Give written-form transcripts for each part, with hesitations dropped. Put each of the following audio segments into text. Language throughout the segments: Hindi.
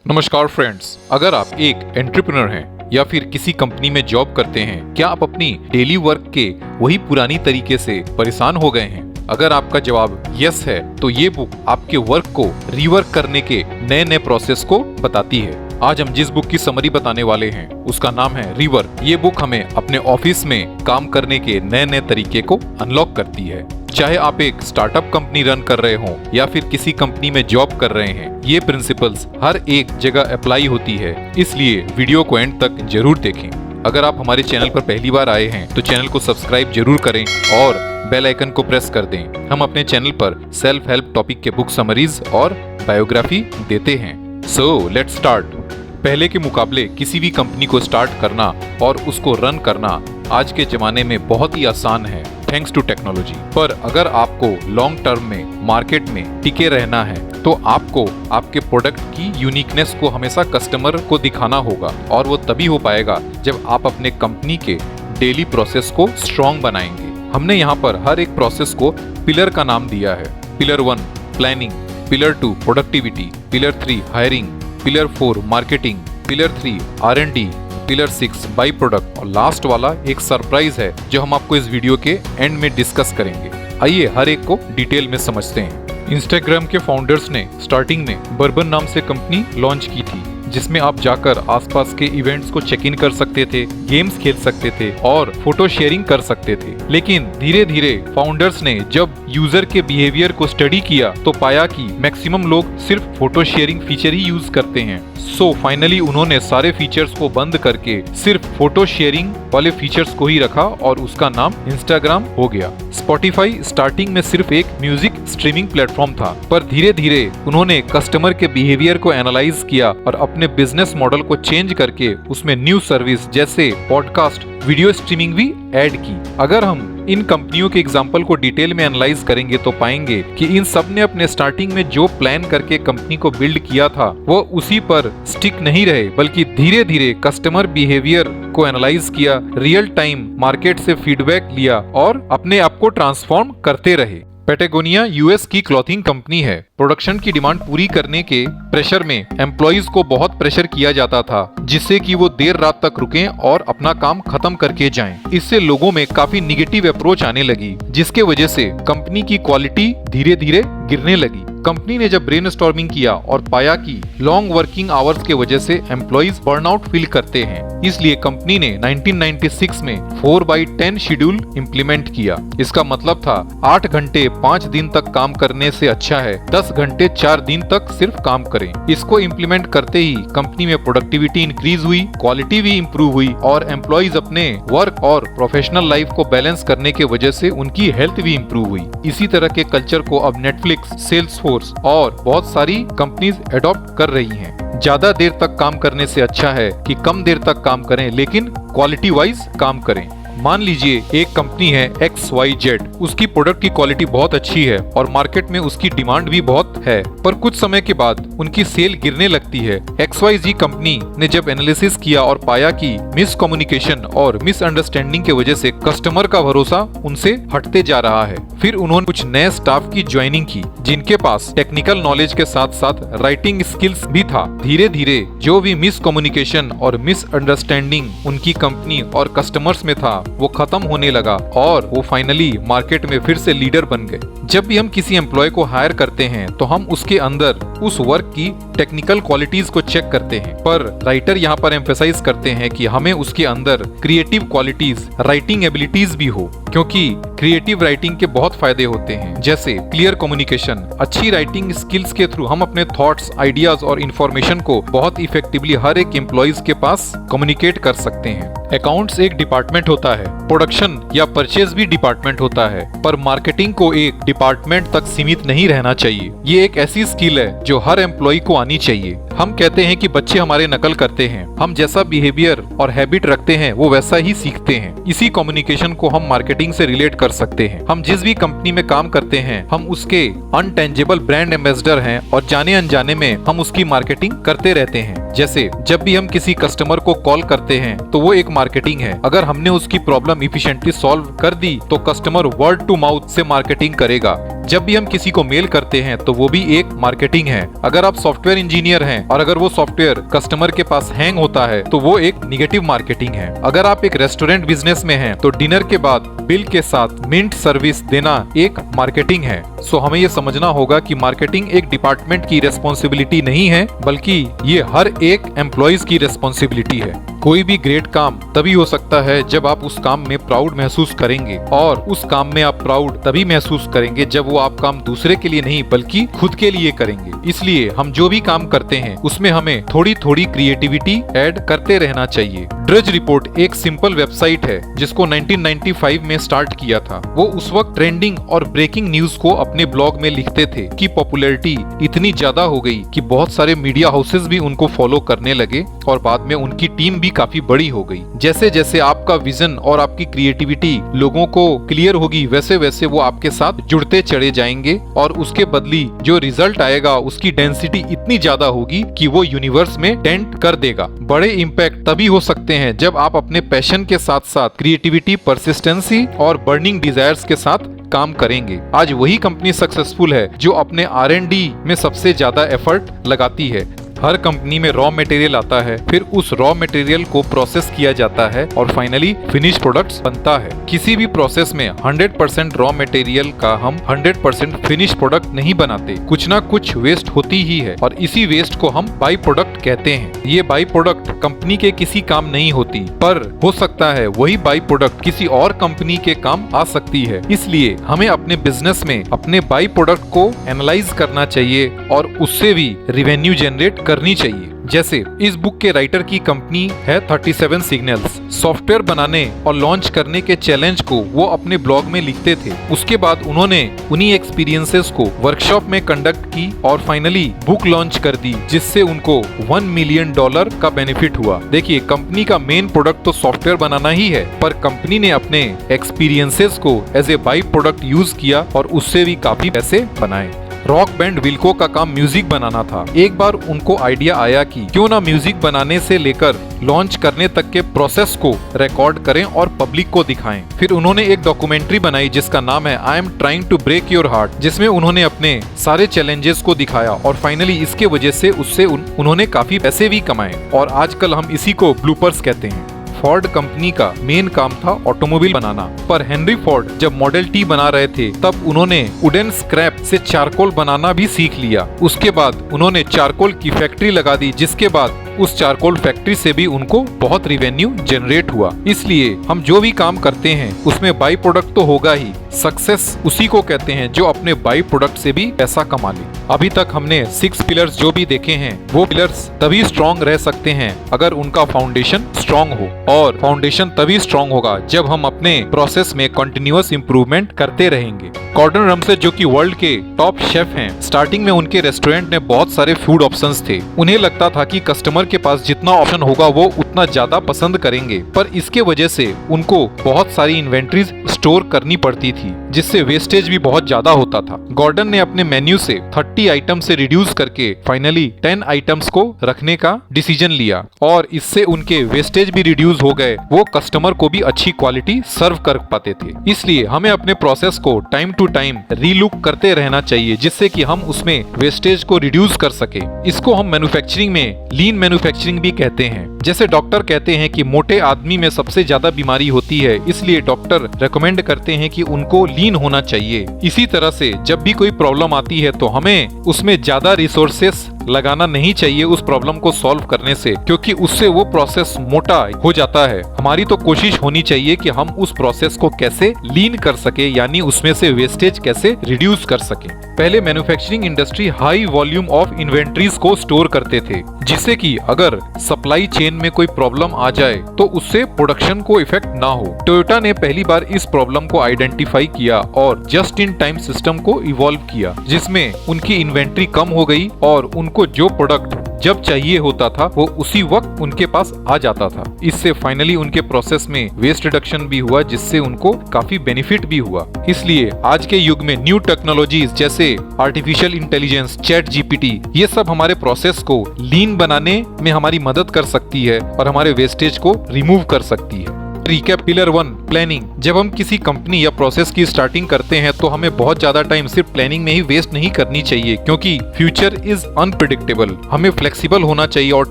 नमस्कार फ्रेंड्स, अगर आप एक एंटरप्रेन्योर हैं या फिर किसी कंपनी में जॉब करते हैं, क्या आप अपनी डेली वर्क के वही पुरानी तरीके से परेशान हो गए हैं? अगर आपका जवाब यस है तो ये बुक आपके वर्क को रीवर्क करने के नए नए प्रोसेस को बताती है। आज हम जिस बुक की समरी बताने वाले हैं उसका नाम है रीवर्क। ये बुक हमें अपने ऑफिस में काम करने के नए नए तरीके को अनलॉक करती है। चाहे आप एक स्टार्टअप कंपनी रन कर रहे हो या फिर किसी कंपनी में जॉब कर रहे हैं, ये प्रिंसिपल्स हर एक जगह अप्लाई होती है, इसलिए वीडियो को एंड तक जरूर देखें। अगर आप हमारे चैनल पर पहली बार आए हैं तो चैनल को सब्सक्राइब जरूर करें और बेल आइकन को प्रेस कर दें। हम अपने चैनल पर सेल्फ हेल्प टॉपिक के बुक समरीज और बायोग्राफी देते हैं। So let's start. पहले के मुकाबले किसी भी कंपनी को स्टार्ट करना और उसको रन करना आज के जमाने में बहुत ही आसान है, थैंक्स टू टेक्नोलॉजी। पर अगर आपको लॉन्ग टर्म में मार्केट में टिके रहना है तो आपको आपके प्रोडक्ट की यूनिकनेस को हमेशा कस्टमर को दिखाना होगा, और वो तभी हो पाएगा जब आप अपने कंपनी के डेली प्रोसेस को स्ट्रॉन्ग बनाएंगे। हमने यहाँ पर हर एक प्रोसेस को पिलर का नाम दिया है। Pillar 1 planning, pillar 2 productivity, pillar 3 hiring, pillar 4 marketing, pillar 3 R&D, pillar 6 by product, और लास्ट वाला एक सरप्राइज है जो हम आपको इस वीडियो के एंड में डिस्कस करेंगे। आइए हर एक को डिटेल में समझते हैं। इंस्टाग्राम के फाउंडर्स ने स्टार्टिंग में बर्बन नाम से कंपनी लॉन्च की थी, जिसमें आप जाकर आसपास के इवेंट्स को चेक इन कर सकते थे, गेम्स खेल सकते थे और फोटो शेयरिंग कर सकते थे। लेकिन धीरे धीरे फाउंडर्स ने जब यूजर के बिहेवियर को स्टडी किया तो पाया कि मैक्सिमम लोग सिर्फ फोटो शेयरिंग फीचर ही यूज करते हैं। सो फाइनली उन्होंने सारे फीचर्स को बंद करके सिर्फ फोटो शेयरिंग वाले फीचर्स को ही रखा और उसका नाम इंस्टाग्राम हो गया। स्पॉटिफाई स्टार्टिंग में सिर्फ एक म्यूजिक स्ट्रीमिंग प्लेटफॉर्म था, पर धीरे धीरे उन्होंने कस्टमर के बिहेवियर को एनालाइज किया और अपने बिजनेस मॉडल को चेंज करके उसमें न्यू सर्विस जैसे पॉडकास्ट, वीडियो स्ट्रीमिंग भी ऐड की। अगर हम इन कंपनियों के एग्जाम्पल को डिटेल में एनालाइज करेंगे तो पाएंगे कि इन सब ने अपने स्टार्टिंग में जो प्लान करके कंपनी को बिल्ड किया था वो उसी पर स्टिक नहीं रहे, बल्कि धीरे धीरे कस्टमर बिहेवियर को एनालाइज किया, रियल टाइम मार्केट से फीडबैक लिया और अपने आप को ट्रांसफॉर्म करते रहे। पैटागोनिया यूएस की क्लॉथिंग कंपनी है। प्रोडक्शन की डिमांड पूरी करने के प्रेशर में एम्प्लॉइज को बहुत प्रेशर किया जाता था, जिससे कि वो देर रात तक रुकें और अपना काम खत्म करके जाएं। इससे लोगों में काफी निगेटिव अप्रोच आने लगी, जिसके वजह से कंपनी की क्वालिटी धीरे धीरे गिरने लगी। कंपनी ने जब ब्रेनस्टॉर्मिंग किया और पाया कि लॉन्ग वर्किंग आवर्स के वजह से एम्प्लॉइज बर्नआउट फील करते हैं, इसलिए कंपनी ने 1996 में 4/10 शेड्यूल इंप्लीमेंट किया। इसका मतलब था 8 घंटे 5 दिन तक काम करने से अच्छा है 10 घंटे 4 दिन तक सिर्फ काम करें। इसको इम्प्लीमेंट करते ही कंपनी में प्रोडक्टिविटी इंक्रीज हुई, क्वालिटी भी इम्प्रूव हुई और एम्प्लॉइज अपने वर्क और प्रोफेशनल लाइफ को बैलेंस करने के वजह से उनकी हेल्थ भी इम्प्रूव हुई। इसी तरह के कल्चर को अब नेटफ्लिक्स, सेल्सफोर्स और बहुत सारी कंपनीज एडॉप्ट कर रही हैं। ज्यादा देर तक काम करने से अच्छा है कि कम देर तक काम करें, लेकिन क्वालिटी वाइज काम करें। मान लीजिए एक कंपनी है XYZ, उसकी प्रोडक्ट की क्वालिटी बहुत अच्छी है और मार्केट में उसकी डिमांड भी बहुत है, पर कुछ समय के बाद उनकी सेल गिरने लगती है। XYZ कंपनी ने जब एनालिसिस किया और पाया कि मिस कम्युनिकेशन और मिसअंडरस्टैंडिंग के वजह से कस्टमर का भरोसा उनसे हटते जा रहा है। फिर उन्होंने कुछ नए स्टाफ की ज्वाइनिंग की, जिनके पास टेक्निकल नॉलेज के साथ साथ राइटिंग स्किल्स भी था। धीरे धीरे जो भी मिस कम्युनिकेशन और मिसअंडरस्टैंडिंग उनकी कंपनी और कस्टमर्स में था वो खत्म होने लगा और वो फाइनली मार्केट में फिर से लीडर बन गए। जब भी हम किसी एम्प्लॉय को हायर करते हैं तो हम उसके अंदर उस वर्क की टेक्निकल क्वालिटीज को चेक करते हैं, पर राइटर यहाँ पर एम्फेसाइज करते हैं कि हमें उसके अंदर क्रिएटिव क्वालिटीज, राइटिंग एबिलिटीज भी हो, क्योंकि क्रिएटिव राइटिंग के बहुत फायदे होते हैं, जैसे क्लियर कम्युनिकेशन। अच्छी राइटिंग स्किल्स के थ्रू हम अपने थॉट्स, आइडियाज और इंफॉर्मेशन को बहुत इफेक्टिवली हर एक एम्प्लॉइज के पास कम्युनिकेट कर सकते हैं। अकाउंट्स एक डिपार्टमेंट होता है, प्रोडक्शन या परचेज भी डिपार्टमेंट होता है, पर मार्केटिंग को एक डिपार्टमेंट तक सीमित नहीं रहना चाहिए। ये एक ऐसी स्किल है जो हर एम्प्लॉय को आनी चाहिए। हम कहते हैं कि बच्चे हमारे नकल करते हैं, हम जैसा बिहेवियर और हैबिट रखते हैं वो वैसा ही सीखते हैं। इसी कम्युनिकेशन को हम मार्केटिंग से रिलेट कर सकते हैं। हम जिस भी कंपनी में काम करते हैं हम उसके अनटेंजेबल ब्रांड एम्बेसडर हैं और जाने अनजाने में हम उसकी मार्केटिंग करते रहते हैं। जैसे जब भी हम किसी कस्टमर को कॉल करते हैं तो वो एक मार्केटिंग है। अगर हमने उसकी प्रॉब्लम इफिशिएंटली सॉल्व कर दी तो कस्टमर वर्ड टू माउथ से मार्केटिंग करेगा। जब भी हम किसी को मेल करते हैं तो वो भी एक मार्केटिंग है। अगर आप सॉफ्टवेयर इंजीनियर हैं और अगर वो सॉफ्टवेयर कस्टमर के पास हैंग होता है तो वो एक निगेटिव मार्केटिंग है। अगर आप एक रेस्टोरेंट बिजनेस में हैं तो डिनर के बाद बिल के साथ मिंट सर्विस देना एक मार्केटिंग है। सो हमें ये समझना होगा कि मार्केटिंग एक डिपार्टमेंट की रेस्पॉन्सिबिलिटी नहीं है, बल्कि ये हर एक एम्प्लॉइज की रेस्पॉन्सिबिलिटी है। कोई भी ग्रेट काम तभी हो सकता है जब आप उस काम में प्राउड महसूस करेंगे, और उस काम में आप प्राउड तभी महसूस करेंगे जब वो आप काम दूसरे के लिए नहीं बल्कि खुद के लिए करेंगे। इसलिए हम जो भी काम करते हैं उसमें हमें थोड़ी थोड़ी क्रिएटिविटी ऐड करते रहना चाहिए। ड्रज रिपोर्ट एक सिंपल वेबसाइट है जिसको 1995 में स्टार्ट किया था। वो उस वक्त ट्रेंडिंग और ब्रेकिंग न्यूज को अपने ब्लॉग में लिखते थे कि पॉपुलैरिटी इतनी ज्यादा हो गई कि बहुत सारे मीडिया हाउसेस भी उनको फॉलो करने लगे और बाद में उनकी टीम भी काफी बड़ी हो गई। जैसे जैसे आपका विजन और आपकी क्रिएटिविटी लोगों को क्लियर होगी वैसे वैसे वो आपके साथ जुड़ते चले जाएंगे और उसके बदली जो रिजल्ट आएगा उसकी डेंसिटी इतनी ज्यादा होगी कि वो यूनिवर्स में टेंट कर देगा। बड़े इम्पैक्ट तभी हो सकते हैं जब आप अपने पैशन के साथ साथ क्रिएटिविटी, परसिस्टेंसी और बर्निंग डिजायर्स के साथ काम करेंगे। आज वही कंपनी सक्सेसफुल है जो अपने R&D में सबसे ज्यादा एफर्ट लगाती है। हर कंपनी में रॉ मटेरियल आता है, फिर उस रॉ मटेरियल को प्रोसेस किया जाता है और फाइनली फिनिश प्रोडक्ट्स बनता है। किसी भी प्रोसेस में 100% रॉ मटेरियल का हम 100% फिनिश प्रोडक्ट नहीं बनाते। कुछ ना कुछ वेस्ट होती ही है और इसी वेस्ट को हम बाई प्रोडक्ट कहते हैं। ये बाई प्रोडक्ट कंपनी के किसी काम नहीं होती, पर हो सकता है वही बाई प्रोडक्ट किसी और कंपनी के काम आ सकती है। इसलिए हमें अपने बिजनेस में अपने बाई प्रोडक्ट को एनालाइज करना चाहिए और उससे भी रेवेन्यू जनरेट करनी चाहिए। जैसे इस बुक के राइटर की कंपनी है 37 सिग्नल्स। सॉफ्टवेयर बनाने और लॉन्च करने के चैलेंज को वो अपने ब्लॉग में लिखते थे। उसके बाद उन्होंने उन्हीं एक्सपीरियंसेस को वर्कशॉप में कंडक्ट की और फाइनली बुक लॉन्च कर दी, जिससे उनको $1 मिलियन का बेनिफिट हुआ। देखिए, कंपनी का मेन प्रोडक्ट तो सॉफ्टवेयर बनाना ही है, पर कंपनी ने अपने एक्सपीरियंसेस को as a by product use किया और उससे भी काफी पैसे बनाए। रॉक बैंड विल्को का काम म्यूजिक बनाना था। एक बार उनको आइडिया आया कि क्यों ना म्यूजिक बनाने से लेकर लॉन्च करने तक के प्रोसेस को रिकॉर्ड करें और पब्लिक को दिखाएं। फिर उन्होंने एक डॉक्यूमेंट्री बनाई जिसका नाम है I am trying to break your heart, जिसमें उन्होंने अपने सारे चैलेंजेस को दिखाया और फाइनली इसके वजह से उससे उन्होंने काफी पैसे भी कमाए और आजकल हम इसी को ब्लूपर्स कहते हैं। फोर्ड कंपनी का मेन काम था ऑटोमोबाइल बनाना, पर हेनरी फोर्ड जब मॉडल टी बना रहे थे तब उन्होंने वुडन स्क्रैप से चारकोल बनाना भी सीख लिया। उसके बाद उन्होंने चारकोल की फैक्ट्री लगा दी, जिसके बाद उस चारकोल फैक्ट्री से भी उनको बहुत रिवेन्यू जनरेट हुआ। इसलिए हम जो भी काम करते हैं उसमें बाई प्रोडक्ट तो होगा ही। सक्सेस उसी को कहते हैं जो अपने बाई प्रोडक्ट से भी पैसा कमा ले। अभी तक हमने 6 पिलर्स जो भी देखे हैं वो पिलर्स तभी स्ट्रॉन्ग रह सकते हैं अगर उनका फाउंडेशन स्ट्रॉन्ग हो, और फाउंडेशन तभी स्ट्रॉन्ग होगा जब हम अपने प्रोसेस में कंटिन्यूअस इंप्रूवमेंट करते रहेंगे। गॉर्डन रमसे जो कि वर्ल्ड के टॉप शेफ हैं, स्टार्टिंग में उनके रेस्टोरेंट में बहुत सारे फूड ऑप्शंस थे। उन्हें लगता था कि कस्टमर के पास जितना ऑप्शन होगा वो उतना ज्यादा पसंद करेंगे, पर इसके वजह से उनको बहुत सारी इन्वेंट्रीज स्टोर करनी पड़ती थी, जिससे वेस्टेज भी बहुत ज्यादा होता था। गॉर्डन ने अपने मेन्यू से 30 आइटम से रिड्यूस करके फाइनली 10 आइटम्स को रखने का डिसीजन लिया और इससे उनके वेस्टेज भी रिड्यूस हो गए। वो कस्टमर को भी अच्छी क्वालिटी सर्व कर पाते थे। इसलिए हमें अपने प्रोसेस को टाइम टू टाइम रीलुक करते रहना चाहिए, जिससे कि हम उसमें वेस्टेज को रिड्यूस कर सके। इसको हम मैन्युफैक्चरिंग में लीन मैन्युफैक्चरिंग भी कहते हैं। जैसे डॉक्टर कहते हैं कि मोटे आदमी में सबसे ज्यादा बीमारी होती है, इसलिए डॉक्टर रेकमेंड करते हैं कि उनको लीन होना चाहिए। इसी तरह से जब भी कोई प्रॉब्लम आती है तो हमें उसमें ज्यादा रिसोर्सेस लगाना नहीं चाहिए उस प्रॉब्लम को सॉल्व करने से, क्योंकि उससे वो प्रोसेस मोटा हो जाता है। हमारी तो कोशिश होनी चाहिए कि हम उस प्रोसेस को कैसे लीन कर सके, यानी उसमें से वेस्टेज कैसे रिड्यूस कर सके। पहले manufacturing industry high volume of inventories को स्टोर करते थे, जिससे कि अगर सप्लाई चेन में कोई प्रॉब्लम आ जाए तो उससे प्रोडक्शन को इफेक्ट ना हो। टोयोटा ने पहली बार इस प्रॉब्लम को आइडेंटिफाई किया और जस्ट इन टाइम सिस्टम को इवॉल्व किया, जिसमें उनकी इन्वेंट्री कम हो गई और उनको जो प्रोडक्ट जब चाहिए होता था वो उसी वक्त उनके पास आ जाता था। इससे फाइनली उनके प्रोसेस में वेस्ट रिडक्शन भी हुआ, जिससे उनको काफी बेनिफिट भी हुआ। इसलिए आज के युग में न्यू टेक्नोलॉजीज जैसे आर्टिफिशियल इंटेलिजेंस, चैट जीपीटी, ये सब हमारे प्रोसेस को लीन बनाने में हमारी मदद कर सकती है और हमारे वेस्टेज को रिमूव कर सकती है। Recap pillar 1, planning. जब हम किसी कंपनी या प्रोसेस की स्टार्टिंग करते हैं तो हमें बहुत ज्यादा टाइम सिर्फ प्लानिंग में ही वेस्ट नहीं करनी चाहिए, क्योंकि फ्यूचर इज अनप्रिडिक्टेबल। हमें फ्लेक्सिबल होना चाहिए और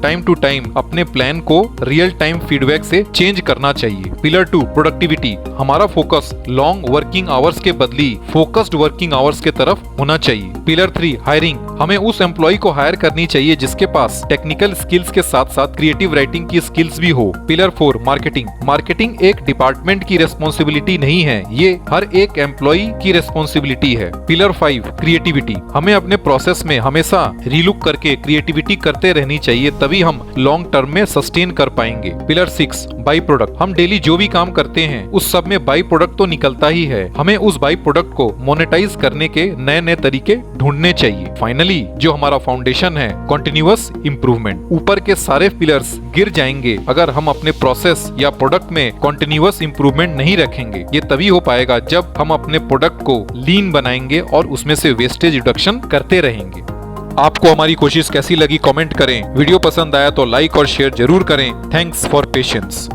टाइम टू टाइम अपने प्लान को रियल टाइम फीडबैक से चेंज करना चाहिए। Pillar 2, productivity. हमारा फोकस लॉन्ग वर्किंग आवर्स के बदली फोकस्ड वर्किंग आवर्स के तरफ होना चाहिए। Pillar 3, hiring. हमें उस एम्प्लॉय को हायर करनी चाहिए जिसके पास टेक्निकल स्किल्स के साथ साथ क्रिएटिव राइटिंग की स्किल्स भी हो। Pillar 4, marketing. मार्केटिंग एक डिपार्टमेंट की रेस्पॉन्सिबिलिटी नहीं है, ये हर एक एम्प्लॉय की रेस्पॉन्सिबिलिटी है। Pillar 5, creativity. हमें अपने प्रोसेस में हमेशा रीलुक करके क्रिएटिविटी करते रहनी चाहिए, तभी हम लॉन्ग टर्म में सस्टेन कर पाएंगे। Pillar 6, by product. हम डेली जो भी काम करते हैं उस सब में बाई प्रोडक्ट तो निकलता ही है, हमें उस बाई प्रोडक्ट को मोनेटाइज करने के नए नए तरीके ढूंढने चाहिए। फाइनली जो हमारा फाउंडेशन है, कॉन्टिन्यूअस इंप्रूवमेंट। ऊपर के सारे पिलर्स गिर जाएंगे अगर हम अपने प्रोसेस या प्रोडक्ट में कॉन्टिन्यूअस इंप्रूवमेंट नहीं रखेंगे। ये तभी हो पाएगा जब हम अपने प्रोडक्ट को लीन बनाएंगे और उसमें से वेस्टेज रिडक्शन करते रहेंगे। आपको हमारी कोशिश कैसी लगी कमेंट करें। वीडियो पसंद आया तो लाइक और शेयर जरूर करें। Thanks for patience.